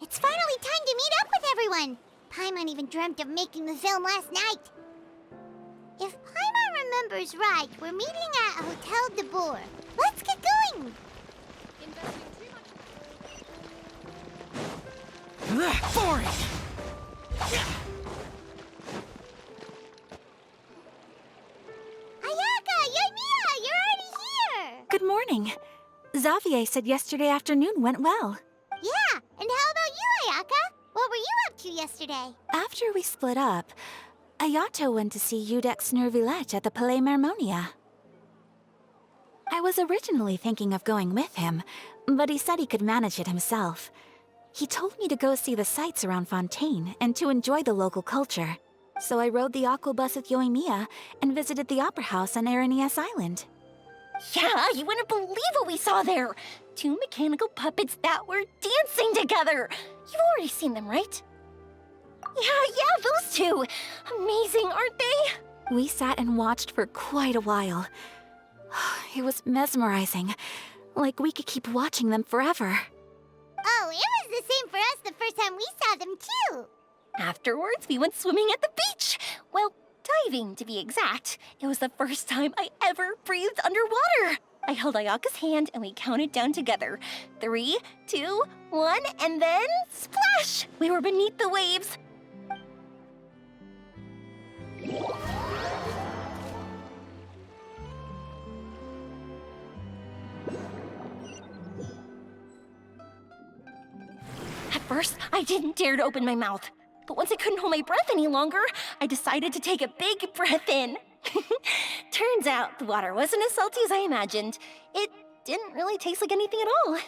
It's finally time to meet up with everyone! Paimon even dreamt of making the film last night. If Paimon remembers right, we're meeting at Hotel de Boer. Let's get going! Boring! Ayaka! Yoimiya! You're already here! Good morning. Xavier said yesterday afternoon went well. Yeah, and how about you, Ayaka? What were you up to yesterday? After we split up, Ayato went to see Udex Nervillette at the Palais Mermonia. I was originally thinking of going with him, but he said he could manage it himself. He told me to go see the sights around Fontaine and to enjoy the local culture. So I rode the aqua bus with Yoimiya and visited the opera house on Aranias Island. Yeah, you wouldn't believe what we saw there! 2 mechanical puppets that were dancing together! You've already seen them, right? Yeah, those two! Amazing, aren't they? We sat and watched for quite a while. It was mesmerizing. Like we could keep watching them forever. Oh, it was the same for us the first time we saw them, too! Afterwards, we went swimming at the beach! Well, diving, to be exact. It was the first time I ever breathed underwater! I held Ayaka's hand and we counted down together. 3, 2, 1, and then splash! We were beneath the waves. At first, I didn't dare to open my mouth. But once I couldn't hold my breath any longer, I decided to take a big breath in. Turns out the water wasn't as salty as I imagined. It didn't really taste like anything at all.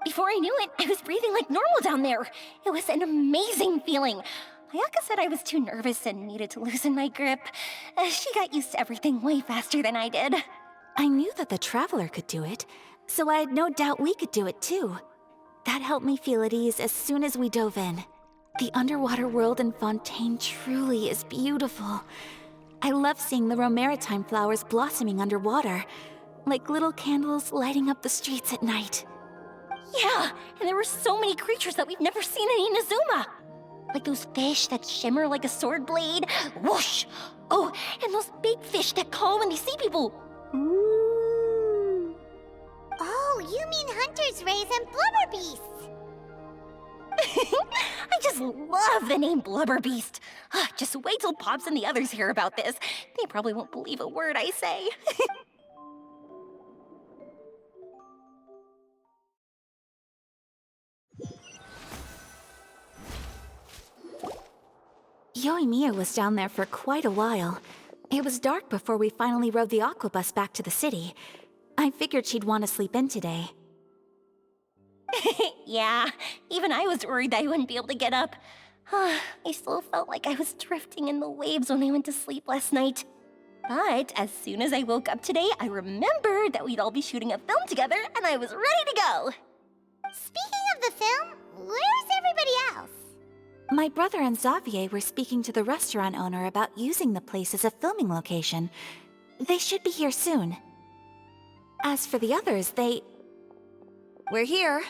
Before I knew it, I was breathing like normal down there. It was an amazing feeling. Ayaka said I was too nervous and needed to loosen my grip. She got used to everything way faster than I did. I knew that the Traveler could do it, so I had no doubt we could do it too. That helped me feel at ease as soon as we dove in. The underwater world in Fontaine truly is beautiful. I love seeing the romaritime flowers blossoming underwater, like little candles lighting up the streets at night. Yeah, and there were so many creatures that we've never seen in Inazuma. Like those fish that shimmer like a sword blade. Whoosh! Oh, and those big fish that call when they see people. Ooh. Oh, you mean Hunter's Rays and Blubber Beasts! I just love the name Blubber Beast. Just wait till Pops and the others hear about this. They probably won't believe a word I say. Yoimiya was down there for quite a while. It was dark before we finally rode the aqua bus back to the city. I figured she'd want to sleep in today. Yeah, even I was worried that I wouldn't be able to get up. I still felt like I was drifting in the waves when I went to sleep last night. But as soon as I woke up today, I remembered that we'd all be shooting a film together, and I was ready to go. Speaking of the film, where's everybody else? My brother and Xavier were speaking to the restaurant owner about using the place as a filming location. They should be here soon. As for the others, We're here.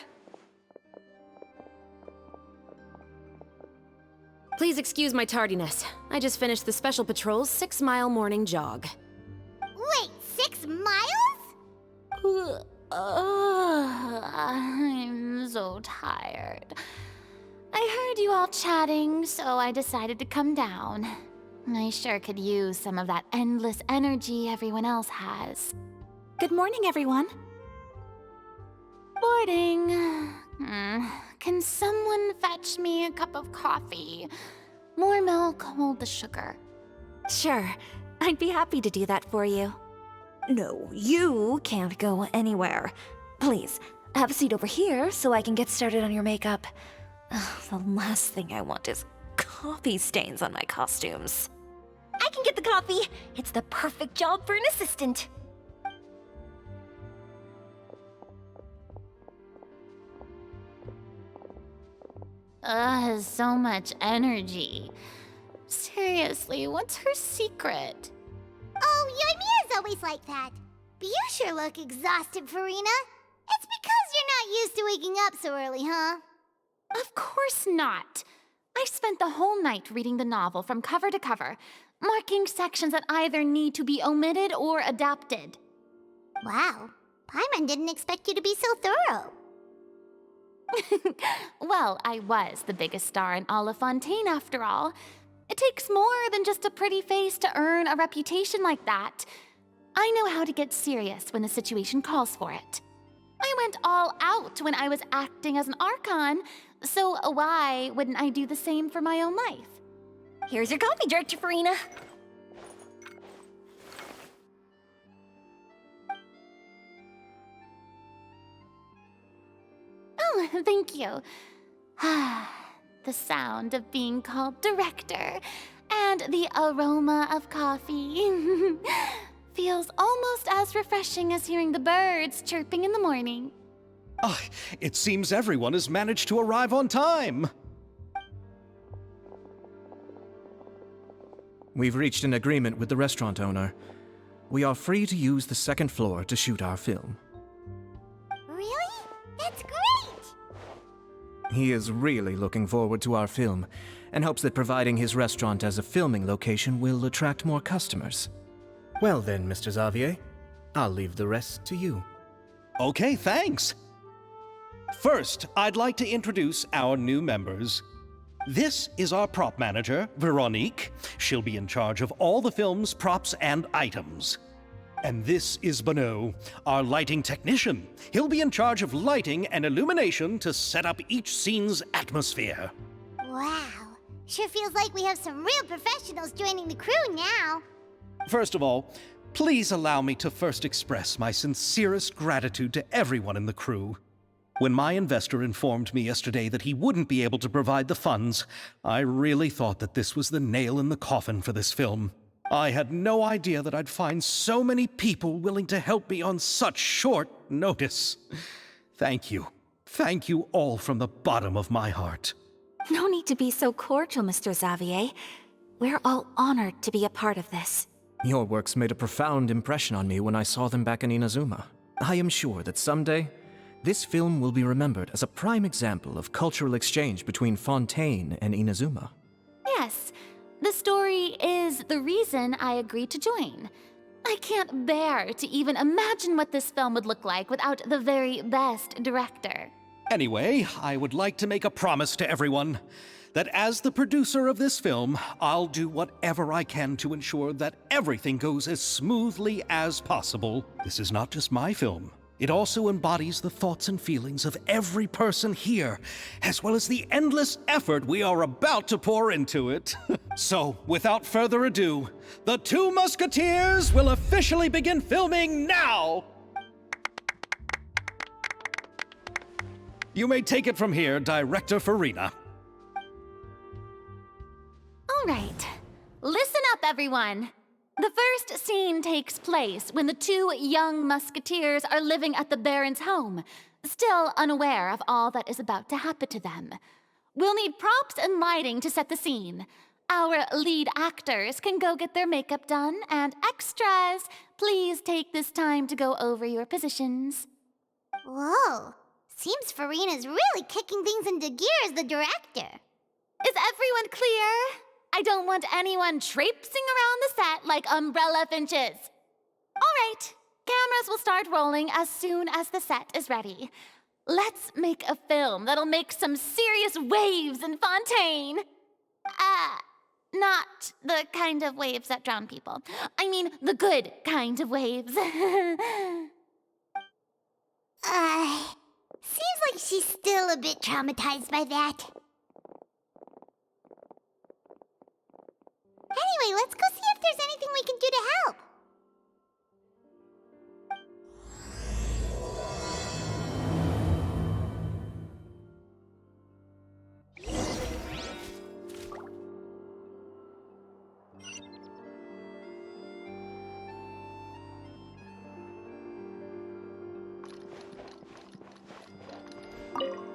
Please excuse my tardiness. I just finished the Special Patrol's 6-mile morning jog. Wait, 6 miles? I'm so tired. I heard you all chatting, so I decided to come down. I sure could use some of that endless energy everyone else has. Good morning, everyone. Morning. Can someone fetch me a cup of coffee? More milk, hold the sugar. Sure, I'd be happy to do that for you. No, you can't go anywhere. Please, have a seat over here so I can get started on your makeup. The last thing I want is coffee stains on my costumes. I can get the coffee. It's the perfect job for an assistant. So much energy. Seriously, what's her secret? Oh, Yoimiya's always like that. But you sure look exhausted, Farina. It's because you're not used to waking up so early, huh? Of course not. I spent the whole night reading the novel from cover to cover, marking sections that either need to be omitted or adapted. Wow, Paimon didn't expect you to be so thorough. Well, I was the biggest star in all of Fontaine after all. It takes more than just a pretty face to earn a reputation like that. I know how to get serious when the situation calls for it. I went all out when I was acting as an Archon, so why wouldn't I do the same for my own life? Here's your coffee, Director Farina. Oh, thank you. The sound of being called director and the aroma of coffee feels almost as refreshing as hearing the birds chirping in the morning. Ah, it seems everyone has managed to arrive on time. We've reached an agreement with the restaurant owner. We are free to use the second floor to shoot our film. Really? That's great! He is really looking forward to our film, and hopes that providing his restaurant as a filming location will attract more customers. Well then, Mr. Xavier, I'll leave the rest to you. Okay, thanks. First, I'd like to introduce our new members. This is our prop manager, Veronique. She'll be in charge of all the film's props and items. And this is Bonneau, our lighting technician. He'll be in charge of lighting and illumination to set up each scene's atmosphere. Wow, sure feels like we have some real professionals joining the crew now. First of all, please allow me to first express my sincerest gratitude to everyone in the crew. When my investor informed me yesterday that he wouldn't be able to provide the funds, I really thought that this was the nail in the coffin for this film. I had no idea that I'd find so many people willing to help me on such short notice. Thank you. Thank you all from the bottom of my heart. No need to be so cordial, Mr. Xavier. We're all honored to be a part of this. Your works made a profound impression on me when I saw them back in Inazuma. I am sure that someday, this film will be remembered as a prime example of cultural exchange between Fontaine and Inazuma. Yes, the story is the reason I agreed to join. I can't bear to even imagine what this film would look like without the very best director. Anyway, I would like to make a promise to everyone that as the producer of this film, I'll do whatever I can to ensure that everything goes as smoothly as possible. This is not just my film. It also embodies the thoughts and feelings of every person here, as well as the endless effort we are about to pour into it. So, without further ado, the Two Musketeers will officially begin filming now! You may take it from here, Director Farina. All right, listen up, everyone. The first scene takes place when the two young musketeers are living at the Baron's home, still unaware of all that is about to happen to them. We'll need props and lighting to set the scene. Our lead actors can go get their makeup done, and extras, please take this time to go over your positions. Whoa, seems Farina's really kicking things into gear as the director. Is everyone clear? I don't want anyone traipsing around the set like umbrella finches. All right, cameras will start rolling as soon as the set is ready. Let's make a film that'll make some serious waves in Fontaine. Not the kind of waves that drown people. I mean, the good kind of waves. Seems like she's still a bit traumatized by that. Anyway, let's go see if there's anything we can do to help.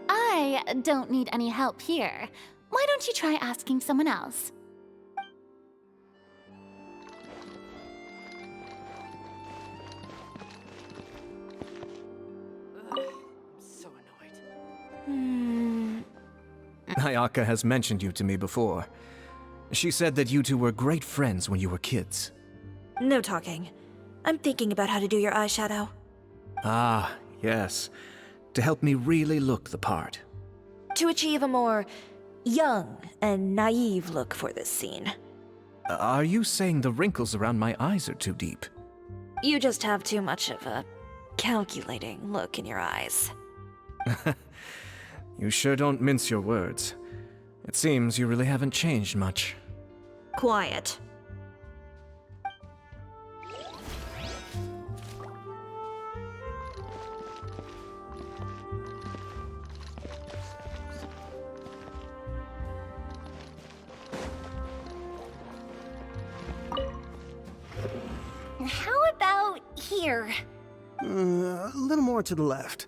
I don't need any help here. Why don't you try asking someone else? Ayaka has mentioned you to me before. She said that you two were great friends when you were kids. No talking. I'm thinking about how to do your eyeshadow. Ah, yes. To help me really look the part. To achieve a more young and naive look for this scene. Are you saying the wrinkles around my eyes are too deep? You just have too much of a calculating look in your eyes. You sure don't mince your words. It seems you really haven't changed much. Quiet. How about here? A little more to the left.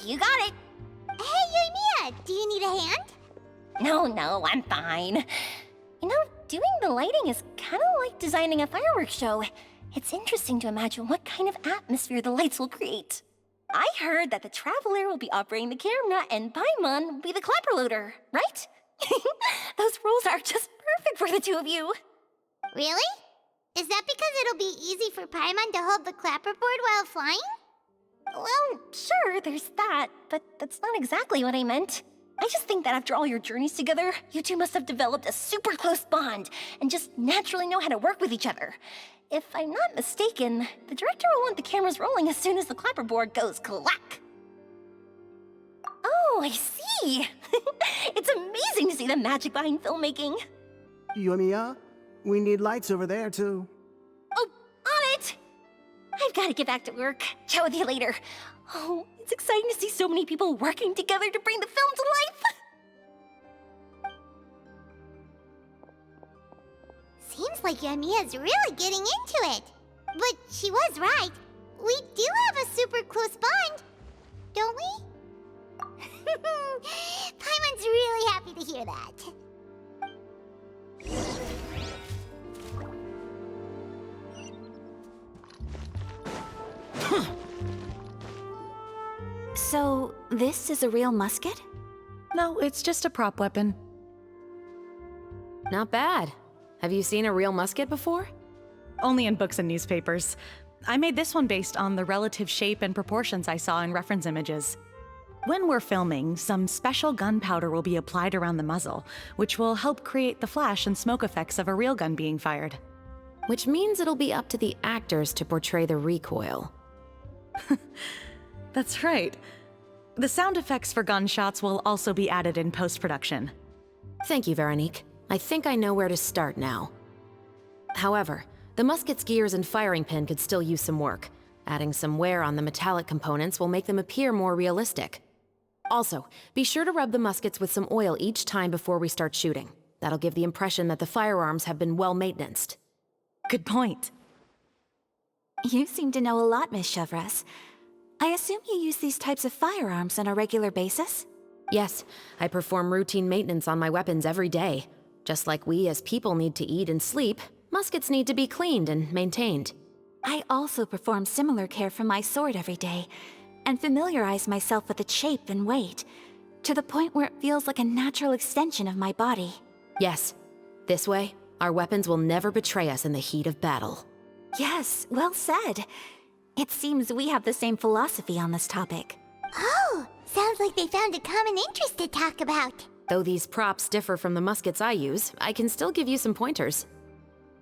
You got it. Hey, Yoimiya, do you need a hand? No, I'm fine. You know, doing the lighting is kind of like designing a fireworks show. It's interesting to imagine what kind of atmosphere the lights will create. I heard that the Traveler will be operating the camera and Paimon will be the clapper loader, right? Those roles are just perfect for the two of you. Really? Is that because it'll be easy for Paimon to hold the clapperboard while flying? Well, sure, there's that, but that's not exactly what I meant. I just think that after all your journeys together, you two must have developed a super close bond and just naturally know how to work with each other. If I'm not mistaken, the director will want the cameras rolling as soon as the clapperboard goes clack. Oh, I see. It's amazing to see the magic behind filmmaking. Yoimiya, we need lights over there, too. Oh, on it! I've got to get back to work. Chat with you later. Oh, it's exciting to see so many people working together to bring the film to life. Seems like Yoimiya's really getting into it. But she was right. We do have a super close bond, don't we? Paimon's really happy to hear that. So, this is a real musket? No, it's just a prop weapon. Not bad. Have you seen a real musket before? Only in books and newspapers. I made this one based on the relative shape and proportions I saw in reference images. When we're filming, some special gunpowder will be applied around the muzzle, which will help create the flash and smoke effects of a real gun being fired. Which means it'll be up to the actors to portray the recoil. That's right. The sound effects for gunshots will also be added in post-production. Thank you, Veronique. I think I know where to start now. However, the musket's gears and firing pin could still use some work. Adding some wear on the metallic components will make them appear more realistic. Also, be sure to rub the muskets with some oil each time before we start shooting. That'll give the impression that the firearms have been well maintained. Good point. You seem to know a lot, Miss Chevreuse. I assume you use these types of firearms on a regular basis? Yes, I perform routine maintenance on my weapons every day. Just like we as people need to eat and sleep, muskets need to be cleaned and maintained. I also perform similar care for my sword every day, and familiarize myself with its shape and weight, to the point where it feels like a natural extension of my body. Yes, this way, our weapons will never betray us in the heat of battle. Yes, well said. It seems we have the same philosophy on this topic. Oh, sounds like they found a common interest to talk about. Though these props differ from the muskets I use, I can still give you some pointers.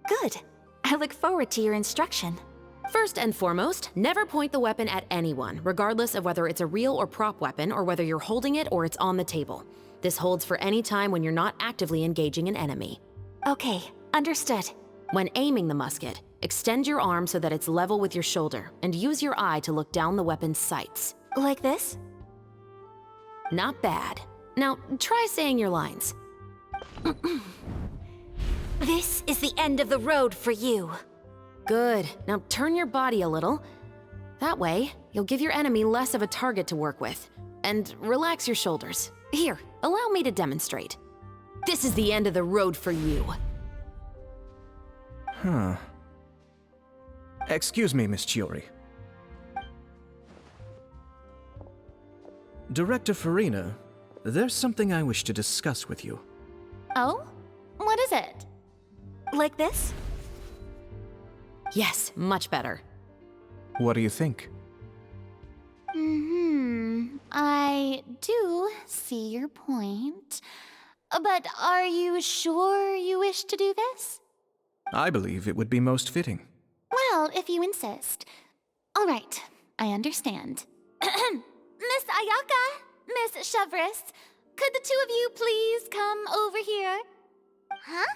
Good. I look forward to your instruction. First and foremost, never point the weapon at anyone, regardless of whether it's a real or prop weapon or whether you're holding it or it's on the table. This holds for any time when you're not actively engaging an enemy. Okay, understood. When aiming the musket, extend your arm so that it's level with your shoulder, and use your eye to look down the weapon's sights. Like this? Not bad. Now, try saying your lines. This is the end of the road for you. Good. Now turn your body a little. That way, you'll give your enemy less of a target to work with. And relax your shoulders. Here, allow me to demonstrate. This is the end of the road for you. Huh. Excuse me, Miss Chiori. Director Farina, There's something I wish to discuss with you. Oh? What is it? Like this? Yes, much better. What do you think? I do see your point. But are you sure you wish to do this? I believe it would be most fitting. Well, if you insist. All right, I understand. Miss Ayaka, Miss Chevreuse, could the two of you please come over here? Huh?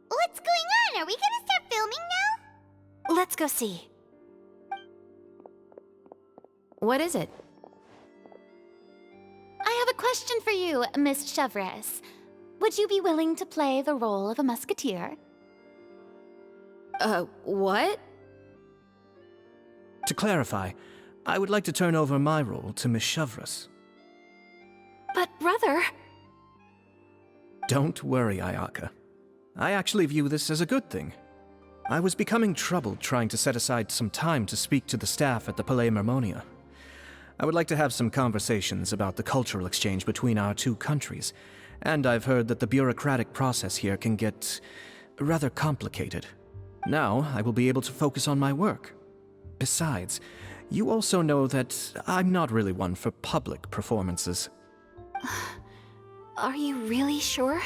What's going on? Are we gonna start filming now? Let's go see. What is it? I have a question for you, Miss Chevreuse. Would you be willing to play the role of a musketeer? What? To clarify, I would like to turn over my role to Miss Chevreuse. But brother... Don't worry, Ayaka. I actually view this as a good thing. I was becoming troubled trying to set aside some time to speak to the staff at the Palais Mermonia. I would like to have some conversations about the cultural exchange between our two countries, and I've heard that the bureaucratic process here can get rather complicated. Now, I will be able to focus on my work. Besides, you also know that I'm not really one for public performances. Are you really sure?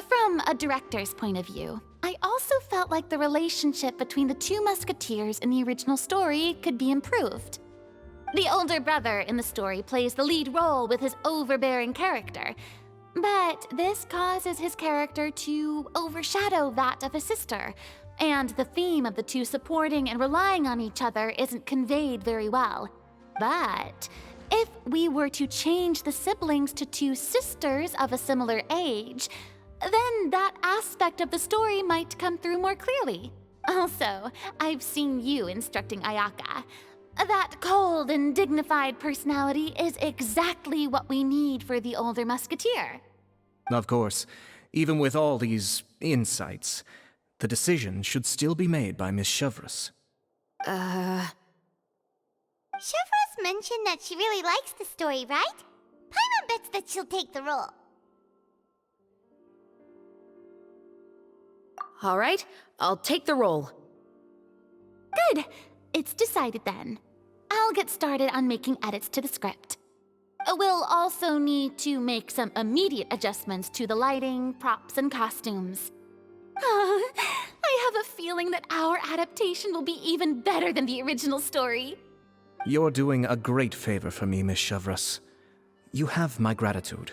From a director's point of view, I also felt like the relationship between the two musketeers in the original story could be improved. The older brother in the story plays the lead role with his overbearing character, but this causes his character to overshadow that of his sister, and the theme of the two supporting and relying on each other isn't conveyed very well. But if we were to change the siblings to two sisters of a similar age, then that aspect of the story might come through more clearly. Also, I've seen you instructing Ayaka. That cold and dignified personality is exactly what we need for the older musketeer. Of course, even with all these insights, the decision should still be made by Miss Chevreuse. Chevreuse mentioned that she really likes the story, right? Paimon bets that she'll take the role. All right, I'll take the role. Good. It's decided then. I'll get started on making edits to the script. We'll also need to make some immediate adjustments to the lighting, props, and costumes. I have a feeling that our adaptation will be even better than the original story. You're doing a great favor for me, Miss Chevreuse. You have my gratitude.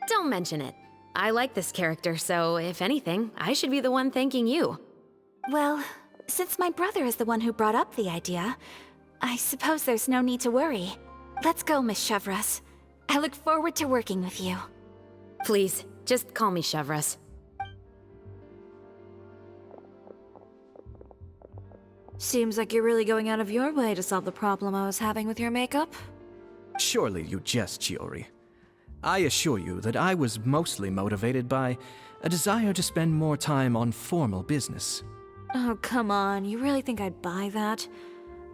Don't mention it. I like this character, so if anything, I should be the one thanking you. Well, since my brother is the one who brought up the idea, I suppose there's no need to worry. Let's go, Miss Chevreuse. I look forward to working with you. Please, just call me Chevreuse. Seems like you're really going out of your way to solve the problem I was having with your makeup. Surely you jest, Chiori. I assure you that I was mostly motivated by a desire to spend more time on formal business. Oh, come on. You really think I'd buy that?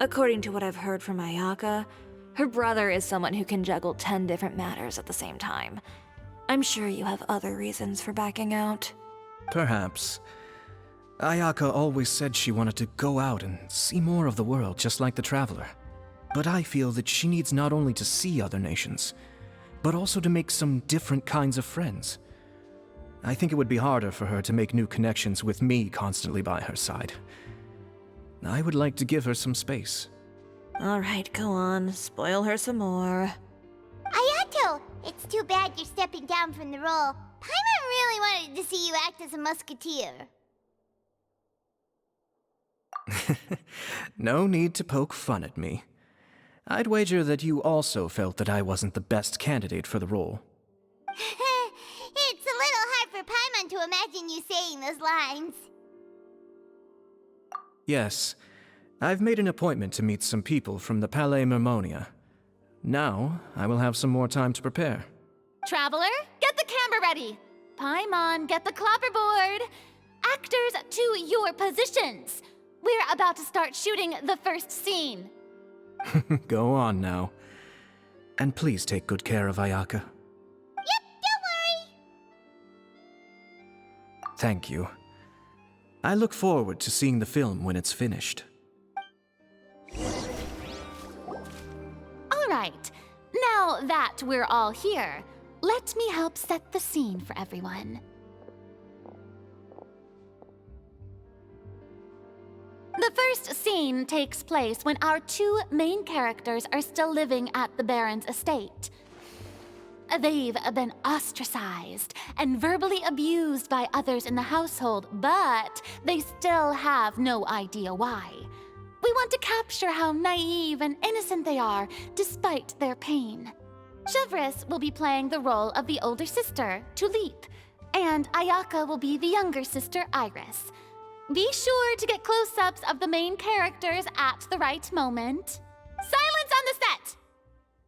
According to what I've heard from Ayaka, her brother is someone who can juggle 10 different matters at the same time. I'm sure you have other reasons for backing out. Perhaps. Ayaka always said she wanted to go out and see more of the world, just like the Traveler. But I feel that she needs not only to see other nations, but also to make some different kinds of friends. I think it would be harder for her to make new connections with me constantly by her side. I would like to give her some space. All right, go on. Spoil her some more. Ayato! It's too bad you're stepping down from the role. Paimon really wanted to see you act as a musketeer. No need to poke fun at me. I'd wager that you also felt that I wasn't the best candidate for the role. It's a little hard for Paimon to imagine you saying those lines. Yes, I've made an appointment to meet some people from the Palais Mermonia. Now, I will have some more time to prepare. Traveler, get the camera ready. Paimon, get the clapperboard. Actors, to your positions. We're about to start shooting the first scene. Go on now. And please take good care of Ayaka. Thank you. I look forward to seeing the film when it's finished. All right, now that we're all here, let me help set the scene for everyone. The first scene takes place when our two main characters are still living at the Baron's estate. They've been ostracized and verbally abused by others in the household, but they still have no idea why. We want to capture how naive and innocent they are despite their pain. Chevreuse will be playing the role of the older sister, Tulip, and Ayaka will be the younger sister, Iris. Be sure to get close-ups of the main characters at the right moment. Silence on the set!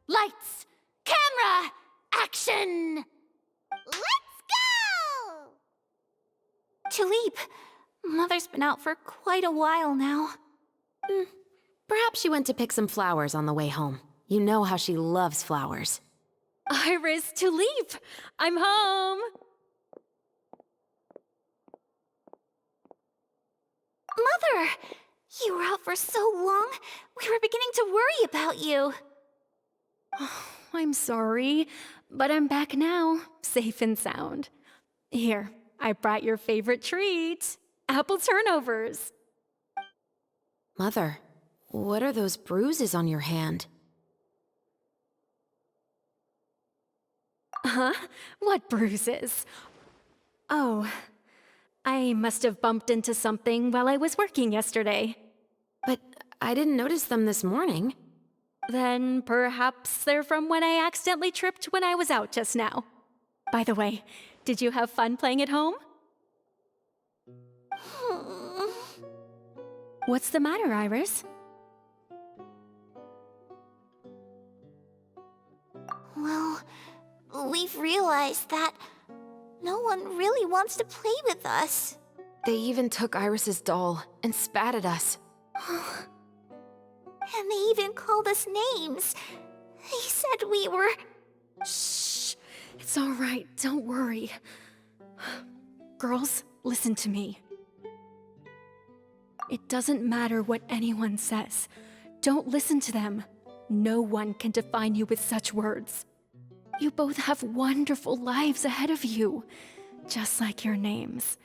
Lights, camera, action! Let's go! Tulip, Mother's been out for quite a while now. Perhaps she went to pick some flowers on the way home. You know how she loves flowers. Iris, Tulip, I'm home. Mother! You were out for so long, we were beginning to worry about you. I'm sorry, but I'm back now, safe and sound. Here, I brought your favorite treat, apple turnovers. Mother, what are those bruises on your hand? Huh? What bruises? Oh, I must have bumped into something while I was working yesterday. But I didn't notice them this morning. Then perhaps they're from when I accidentally tripped when I was out just now. By the way, did you have fun playing at home? What's the matter, Iris? Well, we've realized that no one really wants to play with us. They even took Iris's doll and spat at us. And they even called us names. They said we were... Shh. It's all right. Don't worry. Girls, listen to me. It doesn't matter what anyone says. Don't listen to them. No one can define you with such words. You both have wonderful lives ahead of you. Just like your names.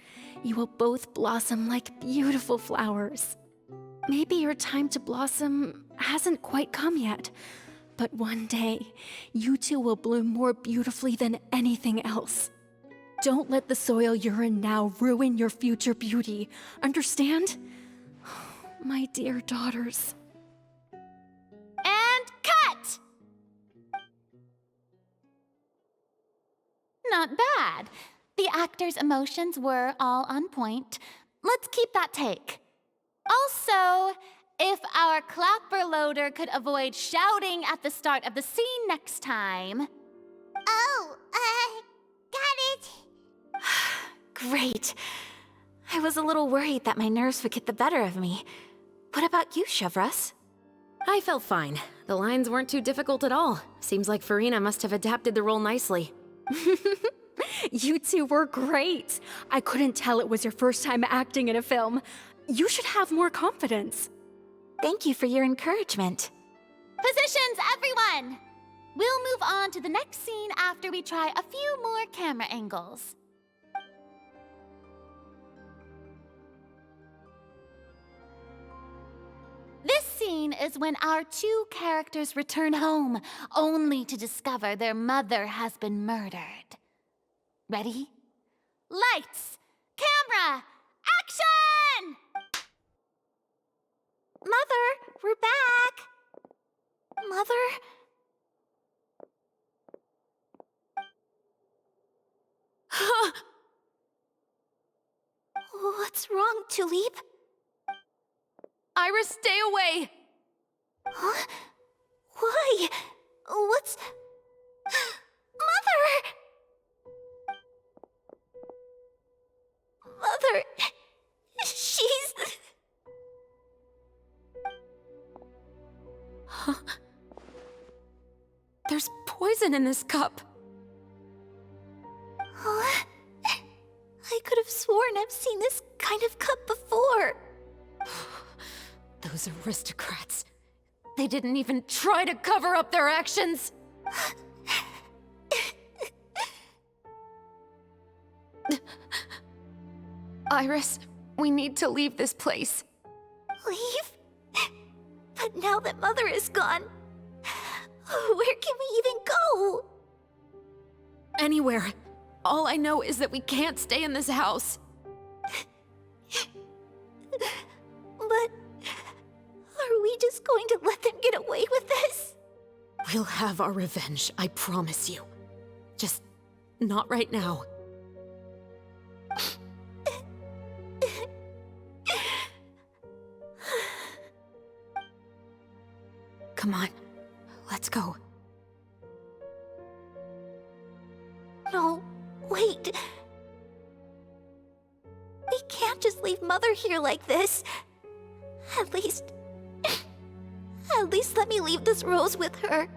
You will both blossom like beautiful flowers. Maybe your time to blossom hasn't quite come yet, but one day, you two will bloom more beautifully than anything else. Don't let the soil you're in now ruin your future beauty. Understand? My dear daughters. And cut! Not bad. The actors' emotions were all on point. Let's keep that take. Also, if our clapper loader could avoid shouting at the start of the scene next time. Oh, got it. Great. I was a little worried that my nerves would get the better of me. What about you, Chevreuse? I felt fine. The lines weren't too difficult at all. Seems like Farina must have adapted the role nicely. You two were great. I couldn't tell it was your first time acting in a film. You should have more confidence. Thank you for your encouragement. Positions, everyone! We'll move on to the next scene after we try a few more camera angles. This scene is when our two characters return home, only to discover their mother has been murdered. Ready? Lights! Camera! Action! Mother, we're back. Mother? What's wrong, Tulip? Iris, stay away! Huh? Why? What's... Mother! Mother... She's... There's poison in this cup. Huh? I could have sworn I've seen this kind of cup before. Those aristocrats. They didn't even try to cover up their actions. Iris, we need to leave this place. Leave? But now that Mother is gone, where can we even go? Anywhere. All I know is that we can't stay in this house. But are we just going to let them get away with this? We'll have our revenge, I promise you. Just not right now. Come on, let's go. No, wait. We can't just leave Mother here like this. At least let me leave this rose with her.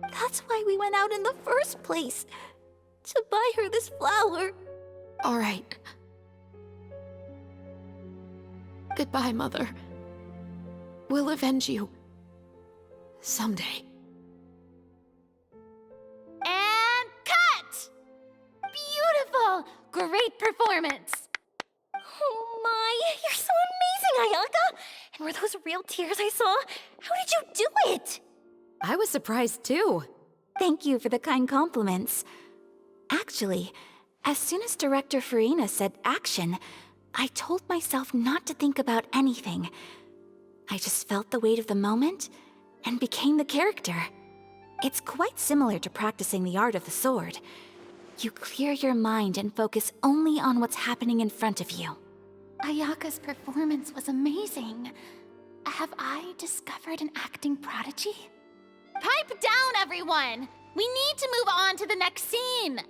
That's why we went out in the first place. To buy her this flower. All right. Goodbye, Mother. We'll avenge you. Someday. And cut! Beautiful! Great performance! Oh my, you're so amazing, Ayaka! And were those real tears I saw? How did you do it? I was surprised too. Thank you for the kind compliments. Actually, as soon as Director Farina said action, I told myself not to think about anything. I just felt the weight of the moment and became the character. It's quite similar to practicing the art of the sword. You clear your mind and focus only on what's happening in front of you. Ayaka's performance was amazing. Have I discovered an acting prodigy? Pipe down, everyone! We need to move on to the next scene!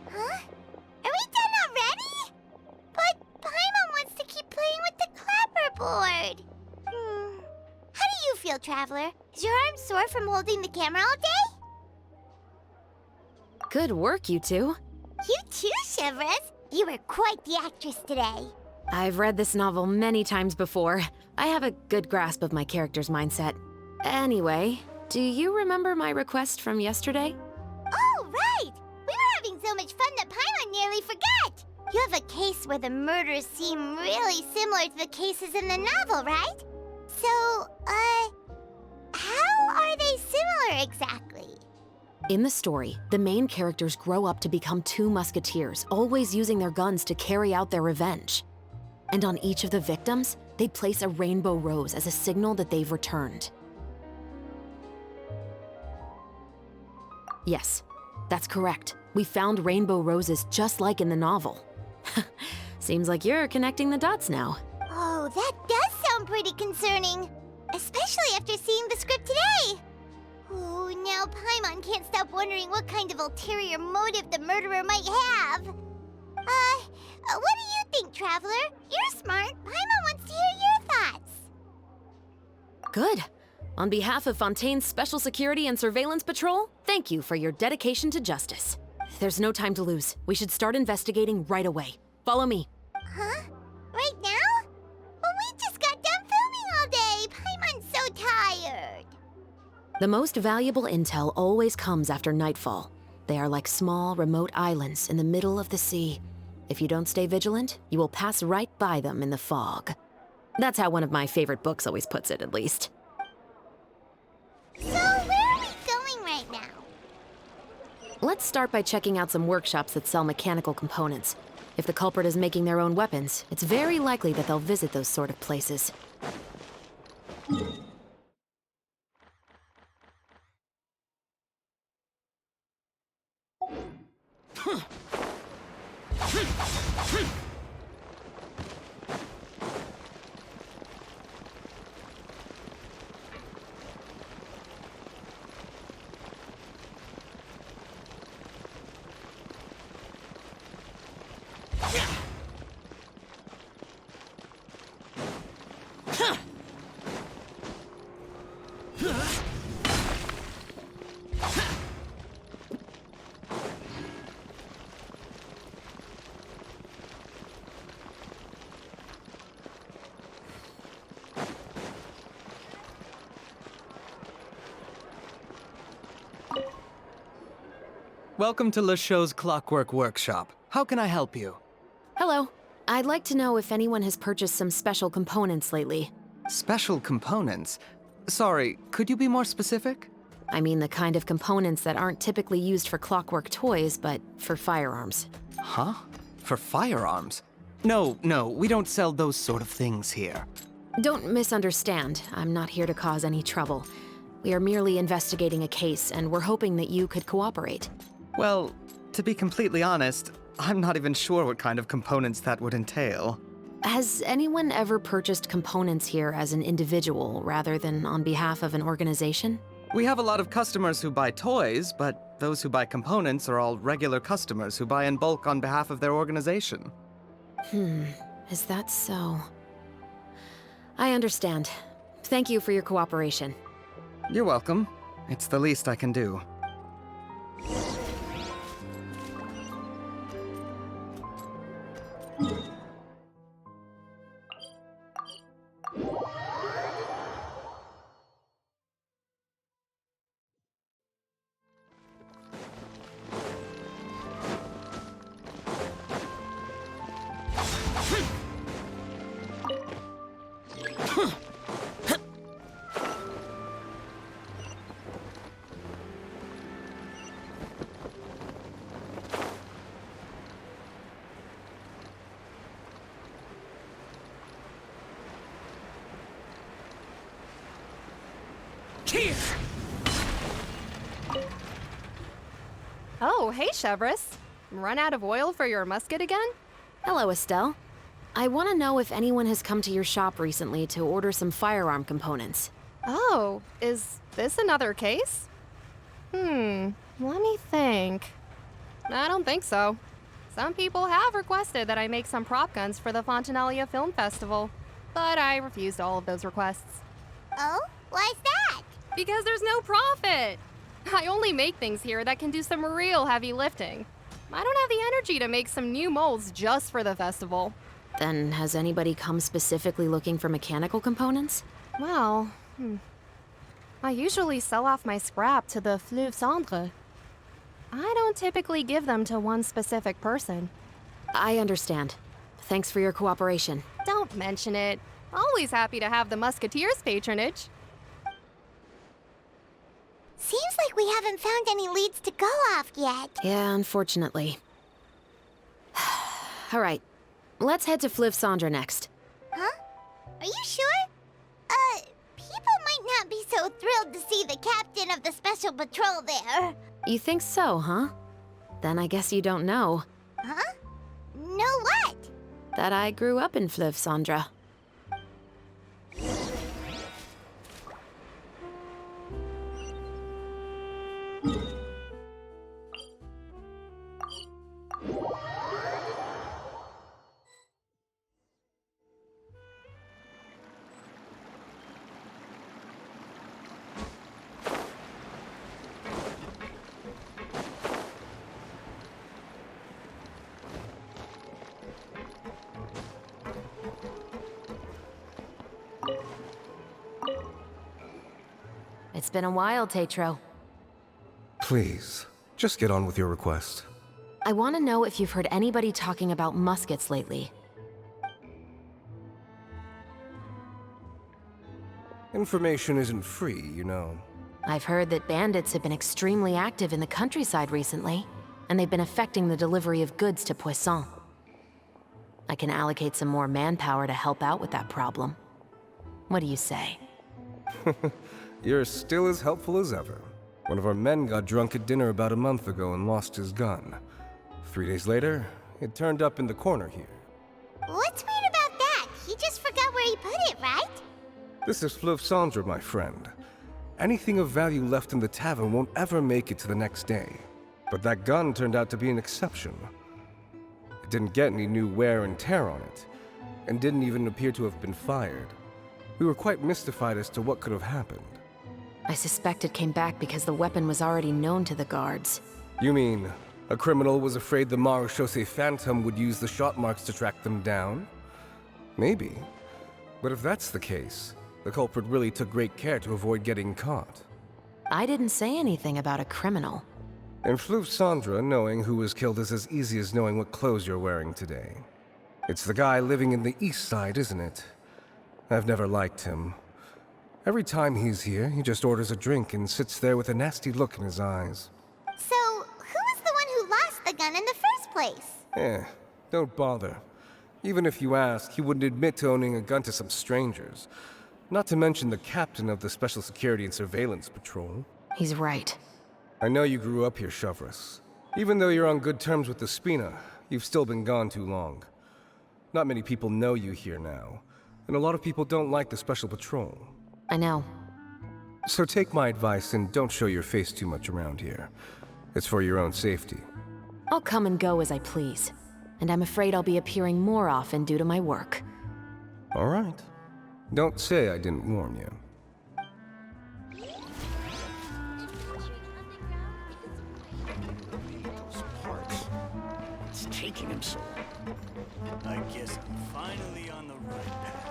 Huh? Are we done already? But Paimon wants to keep playing with the clapperboard. How do you feel, Traveler? Is your arm sore from holding the camera all day? Good work, you two. You too, Chevreuse. You were quite the actress today. I've read this novel many times before. I have a good grasp of my character's mindset. Anyway, do you remember my request from yesterday? Oh, right! We were having so much fun that Paimon nearly forgot. You have a case where the murders seem really similar to the cases in the novel, right? So, how are they similar exactly? In the story, the main characters grow up to become two musketeers, always using their guns to carry out their revenge. And on each of the victims, they place a rainbow rose as a signal that they've returned. Yes, that's correct. We found rainbow roses just like in the novel. Seems like you're connecting the dots now. Oh, that does sound pretty concerning. Especially after seeing the script today. Oh, now Paimon can't stop wondering what kind of ulterior motive the murderer might have. What do you think, Traveler? You're smart. Paimon wants to hear your thoughts. Good. On behalf of Fontaine's Special Security and Surveillance Patrol, thank you for your dedication to justice. There's no time to lose. We should start investigating right away. Follow me. Huh? Right now? Well, we just got done filming all day. Paimon's so tired. The most valuable intel always comes after nightfall. They are like small, remote islands in the middle of the sea. If you don't stay vigilant, you will pass right by them in the fog. That's how one of my favorite books always puts it, at least. So, where are we going right now? Let's start by checking out some workshops that sell mechanical components. If the culprit is making their own weapons, it's very likely that they'll visit those sort of places. Welcome to Le Show's Clockwork Workshop. How can I help you? Hello. I'd like to know if anyone has purchased some special components lately. Special components? Sorry, could you be more specific? I mean the kind of components that aren't typically used for clockwork toys, but for firearms. Huh? For firearms? No, we don't sell those sort of things here. Don't misunderstand. I'm not here to cause any trouble. We are merely investigating a case, and we're hoping that you could cooperate. Well, to be completely honest, I'm not even sure what kind of components that would entail. Has anyone ever purchased components here as an individual rather than on behalf of an organization? We have a lot of customers who buy toys, but those who buy components are all regular customers who buy in bulk on behalf of their organization. Is that so? I understand. Thank you for your cooperation. You're welcome. It's the least I can do. Oh, hey, Chevreuse. Run out of oil for your musket again? Hello, Estelle. I want to know if anyone has come to your shop recently to order some firearm components. Oh, is this another case? Let me think. I don't think so. Some people have requested that I make some prop guns for the Fontanelia Film Festival, but I refused all of those requests. Oh? Why's that? Because there's no profit! I only make things here that can do some real heavy lifting. I don't have the energy to make some new molds just for the festival. Then has anybody come specifically looking for mechanical components? Well, I usually sell off my scrap to the Fleuve Cendre. I don't typically give them to one specific person. I understand. Thanks for your cooperation. Don't mention it. Always happy to have the Musketeers' patronage. Seems like we haven't found any leads to go off yet. Yeah, unfortunately. All right, let's head to Fleuve Cendre next. Huh? Are you sure? People might not be so thrilled to see the captain of the special patrol there. You think so, huh? Then I guess you don't know. Huh? Know what? That I grew up in Fleuve Cendre. It's been a while, Tetro. Please, just get on with your request. I want to know if you've heard anybody talking about muskets lately. Information isn't free, you know. I've heard that bandits have been extremely active in the countryside recently, and they've been affecting the delivery of goods to Poisson. I can allocate some more manpower to help out with that problem. What do you say? You're still as helpful as ever. One of our men got drunk at dinner about a month ago and lost his gun. 3 days later, it turned up in the corner here. What's weird about that? He just forgot where he put it, right? This is Fleuve Cendre, my friend. Anything of value left in the tavern won't ever make it to the next day. But that gun turned out to be an exception. It didn't get any new wear and tear on it, and didn't even appear to have been fired. We were quite mystified as to what could have happened. I suspect it came back because the weapon was already known to the guards. You mean, a criminal was afraid the Marechaussee Phantom would use the shot marks to track them down? Maybe. But if that's the case, the culprit really took great care to avoid getting caught. I didn't say anything about a criminal. In Floof Sandra, knowing who was killed is as easy as knowing what clothes you're wearing today. It's the guy living in the east side, isn't it? I've never liked him. Every time he's here, he just orders a drink and sits there with a nasty look in his eyes. So, who was the one who lost the gun in the first place? Don't bother. Even if you ask, he wouldn't admit to owning a gun to some strangers. Not to mention the captain of the Special Security and Surveillance Patrol. He's right. I know you grew up here, Chevreuse. Even though you're on good terms with the Spina, you've still been gone too long. Not many people know you here now, and a lot of people don't like the Special Patrol. I know. So take my advice and don't show your face too much around here. It's for your own safety. I'll come and go as I please. And I'm afraid I'll be appearing more often due to my work. All right. Don't say I didn't warn you. It's taking him so long. I guess I'm finally on the right path.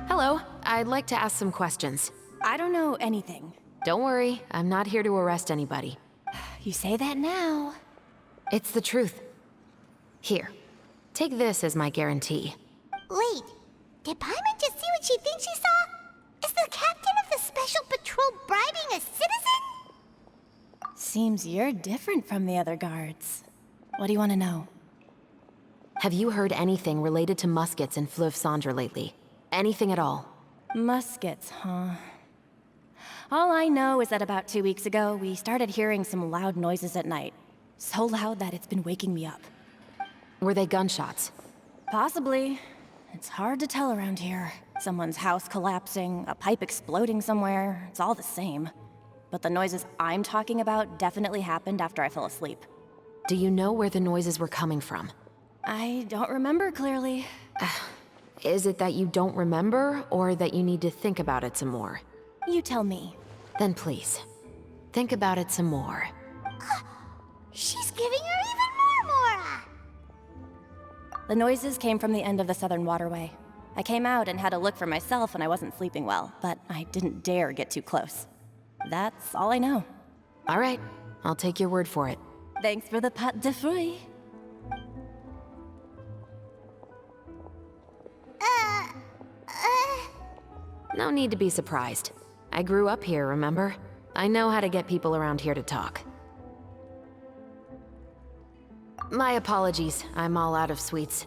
Hello, I'd like to ask some questions. I don't know anything. Don't worry, I'm not here to arrest anybody. You say that now. It's the truth. Here, take this as my guarantee. Wait, did Paimon just see what she thinks she saw? Is the captain of the Special Patrol bribing a citizen? Seems you're different from the other guards. What do you want to know? Have you heard anything related to Muskets in Fleuve Cendres lately? Anything at all? Muskets, huh? All I know is that about 2 weeks ago, we started hearing some loud noises at night. So loud that it's been waking me up. Were they gunshots? Possibly. It's hard to tell around here. Someone's house collapsing, a pipe exploding somewhere, it's all the same. But the noises I'm talking about definitely happened after I fell asleep. Do you know where the noises were coming from? I don't remember clearly. Is it that you don't remember, or that you need to think about it some more? You tell me. Then please, think about it some more. She's giving her even more Mora! The noises came from the end of the Southern Waterway. I came out and had a look for myself when I wasn't sleeping well, but I didn't dare get too close. That's all I know. All right, I'll take your word for it. Thanks for the pâte de fruits. No need to be surprised. I grew up here, remember? I know how to get people around here to talk. My apologies, I'm all out of sweets.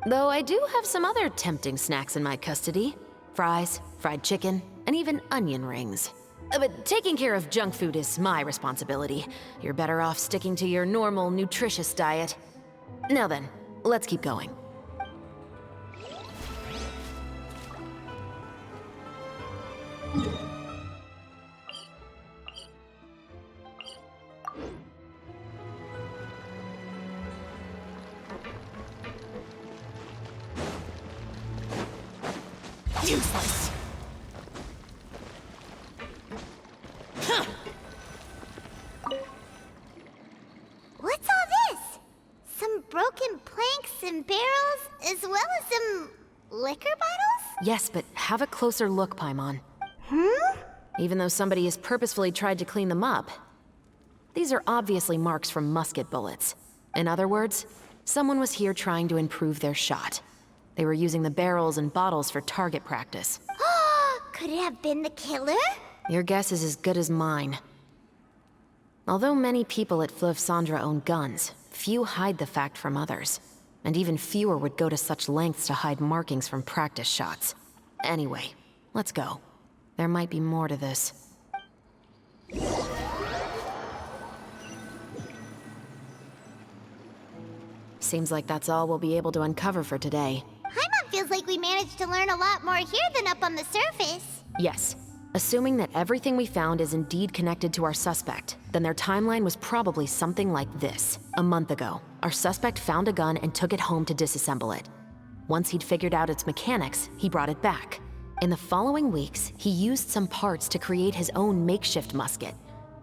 Though I do have some other tempting snacks in my custody. Fries, fried chicken, and even onion rings. But taking care of junk food is my responsibility. You're better off sticking to your normal, nutritious diet. Now then, let's keep going. Useless. What's all this? Some broken planks and barrels, as well as some liquor bottles? Yes, but have a closer look, Paimon. Even though somebody has purposefully tried to clean them up, these are obviously marks from musket bullets. In other words, someone was here trying to improve their shot. They were using the barrels and bottles for target practice. Could it have been the killer? Your guess is as good as mine. Although many people at Fleuve Cendre own guns, few hide the fact from others. And even fewer would go to such lengths to hide markings from practice shots. Anyway, let's go. There might be more to this. Seems like that's all we'll be able to uncover for today. Paimon feels like we managed to learn a lot more here than up on the surface. Yes. Assuming that everything we found is indeed connected to our suspect, then their timeline was probably something like this. A month ago, our suspect found a gun and took it home to disassemble it. Once he'd figured out its mechanics, he brought it back. In the following weeks, he used some parts to create his own makeshift musket,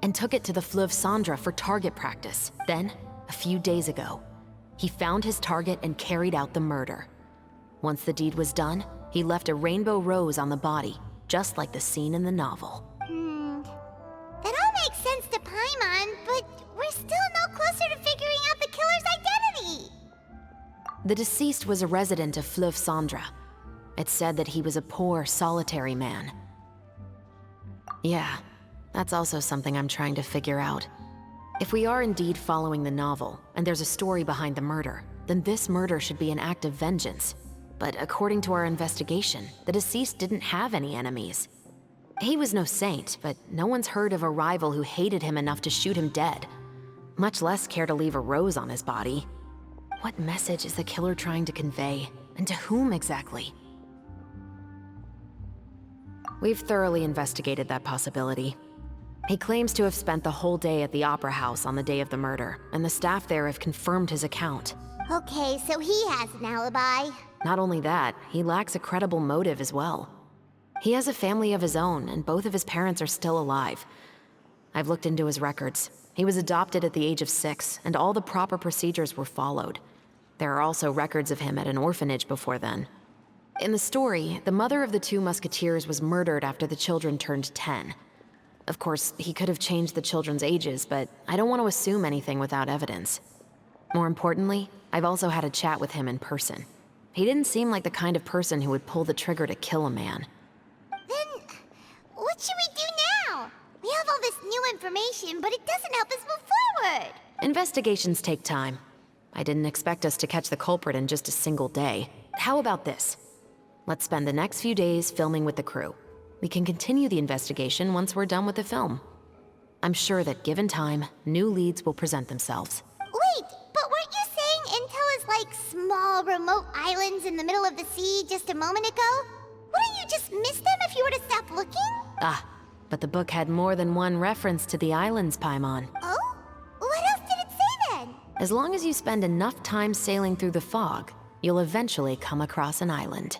and took it to the Fleuve Cendre for target practice. Then, a few days ago, he found his target and carried out the murder. Once the deed was done, he left a rainbow rose on the body, just like the scene in the novel. That all makes sense to Paimon, but we're still no closer to figuring out the killer's identity. The deceased was a resident of Fleuve Cendre. It's said that he was a poor, solitary man. Yeah, that's also something I'm trying to figure out. If we are indeed following the novel, and there's a story behind the murder, then this murder should be an act of vengeance. But according to our investigation, the deceased didn't have any enemies. He was no saint, but no one's heard of a rival who hated him enough to shoot him dead, much less care to leave a rose on his body. What message is the killer trying to convey, and to whom exactly? We've thoroughly investigated that possibility. He claims to have spent the whole day at the Opera House on the day of the murder, and the staff there have confirmed his account. Okay, so he has an alibi. Not only that, he lacks a credible motive as well. He has a family of his own, and both of his parents are still alive. I've looked into his records. He was adopted at the age of 6, and all the proper procedures were followed. There are also records of him at an orphanage before then. In the story, the mother of the 2 musketeers was murdered after the children turned 10. Of course, he could have changed the children's ages, but I don't want to assume anything without evidence. More importantly, I've also had a chat with him in person. He didn't seem like the kind of person who would pull the trigger to kill a man. Then, what should we do now? We have all this new information, but it doesn't help us move forward. Investigations take time. I didn't expect us to catch the culprit in just a single day. How about this? Let's spend the next few days filming with the crew. We can continue the investigation once we're done with the film. I'm sure that given time, new leads will present themselves. Wait, but weren't you saying Intel is like small, remote islands in the middle of the sea just a moment ago? Wouldn't you just miss them if you were to stop looking? Ah, but the book had more than one reference to the islands, Paimon. Oh? What else did it say then? As long as you spend enough time sailing through the fog, you'll eventually come across an island.